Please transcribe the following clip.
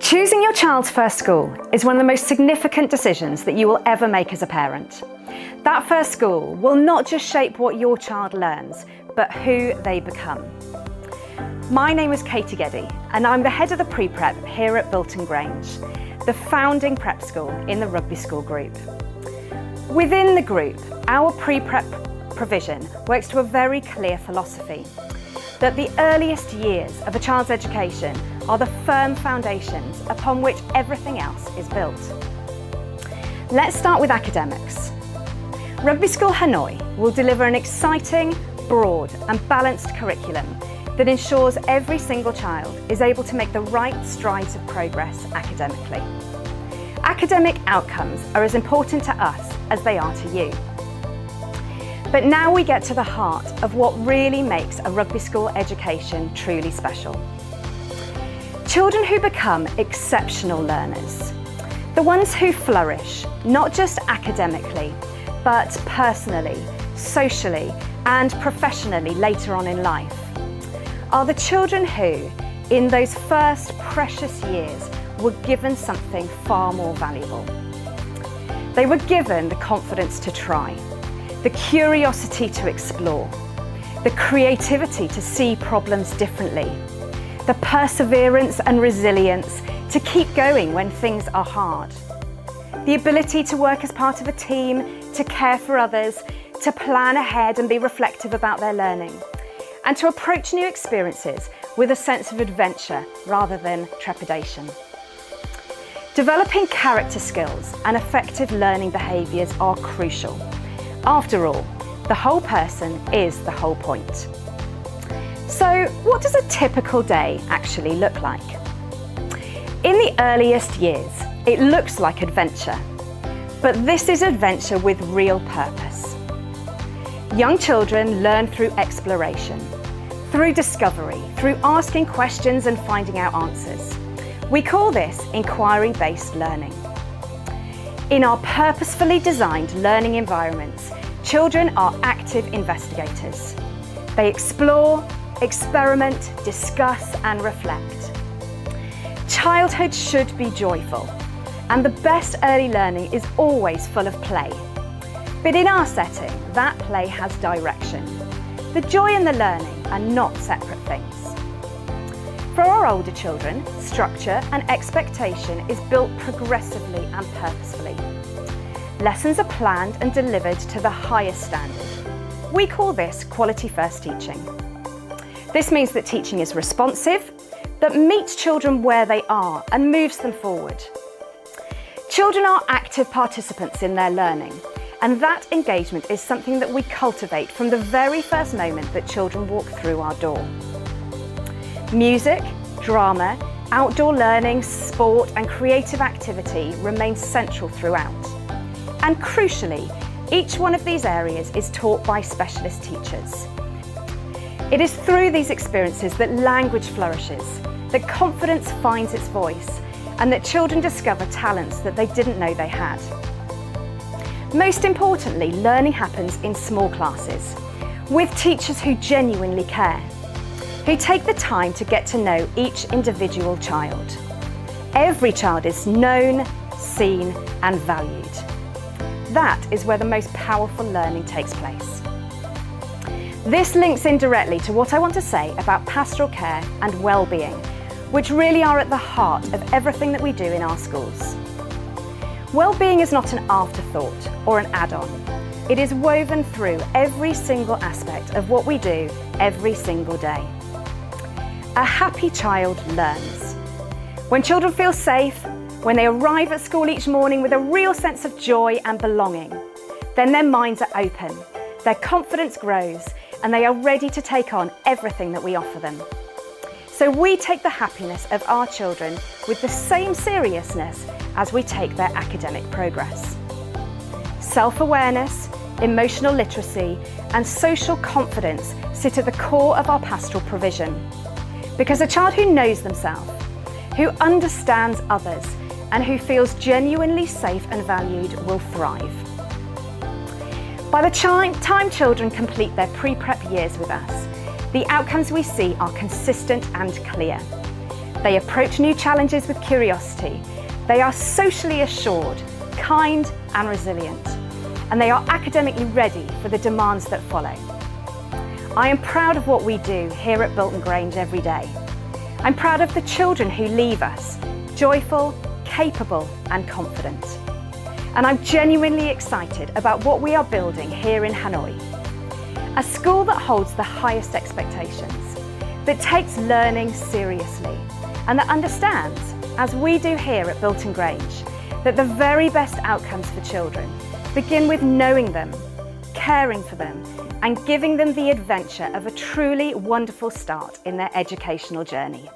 Choosing your child's first school is one of the most significant decisions that you will ever make as a parent. That first school will not just shape what your child learns, but who they become. My name is Katie Gedye and I'm the head of the pre-prep here at Bilton Grange, the founding prep school in the Rugby School Group. Within the group, our pre-prep provision works to a very clear philosophy that the earliest years of a child's education are the firm foundations upon which everything else is built. Let's start with academics. Rugby School Hanoi will deliver an exciting, broad and balanced curriculum that ensures every single child is able to make the right strides of progress academically. Academic outcomes are as important to us as they are to you. But now we get to the heart of what really makes a rugby school education truly special. Children who become exceptional learners, the ones who flourish, not just academically, but personally, socially, and professionally later on in life, are the children who, in those first precious years, were given something far more valuable. They were given the confidence to try, the curiosity to explore, the creativity to see problems differently, the perseverance and resilience to keep going when things are hard, the ability to work as part of a team, to care for others, to plan ahead and be reflective about their learning, and to approach new experiences with a sense of adventure rather than trepidation. Developing character skills and effective learning behaviours are crucial. After all, the whole person is the whole point. So, what does a typical day actually look like? In the earliest years, it looks like adventure, but this is adventure with real purpose. Young children learn through exploration, through discovery, through asking questions and finding out answers. We call this enquiry-based learning. In our purposefully designed learning environments, children are active investigators. They explore, experiment, discuss and reflect. Childhood should be joyful, and the best early learning is always full of play. But in our setting, that play has direction. The joy and the learning are not separate things. For our older children, structure and expectation is built progressively and purposefully. Lessons are planned and delivered to the highest standard. We call this quality first teaching. This means that teaching is responsive, that meets children where they are and moves them forward. Children are active participants in their learning, and that engagement is something that we cultivate from the very first moment that children walk through our door. Music, drama, outdoor learning, sport and creative activity remain central throughout. And crucially, each one of these areas is taught by specialist teachers. It is through these experiences that language flourishes, that confidence finds its voice, and that children discover talents that they didn't know they had. Most importantly, learning happens in small classes, with teachers who genuinely care, who take the time to get to know each individual child. Every child is known, seen, and valued. That is where the most powerful learning takes place. This links in directly to what I want to say about pastoral care and well-being, which really are at the heart of everything that we do in our schools. Well-being is not an afterthought or an add-on. It is woven through every single aspect of what we do every single day. A happy child learns. When children feel safe, when they arrive at school each morning with a real sense of joy and belonging, then their minds are open, their confidence grows, and they are ready to take on everything that we offer them. So we take the happiness of our children with the same seriousness as we take their academic progress. Self-awareness, emotional literacy, and social confidence sit at the core of our pastoral provision. Because a child who knows themselves, who understands others, and who feels genuinely safe and valued will thrive. By the time children complete their pre-prep years with us, the outcomes we see are consistent and clear. They approach new challenges with curiosity. They are socially assured, kind and resilient. And they are academically ready for the demands that follow. I am proud of what we do here at Bilton Grange every day. I'm proud of the children who leave us, joyful, capable and confident. And I'm genuinely excited about what we are building here in Hanoi. A school that holds the highest expectations, that takes learning seriously, and that understands, as we do here at Bilton Grange, that the very best outcomes for children begin with knowing them, caring for them, and giving them the adventure of a truly wonderful start in their educational journey.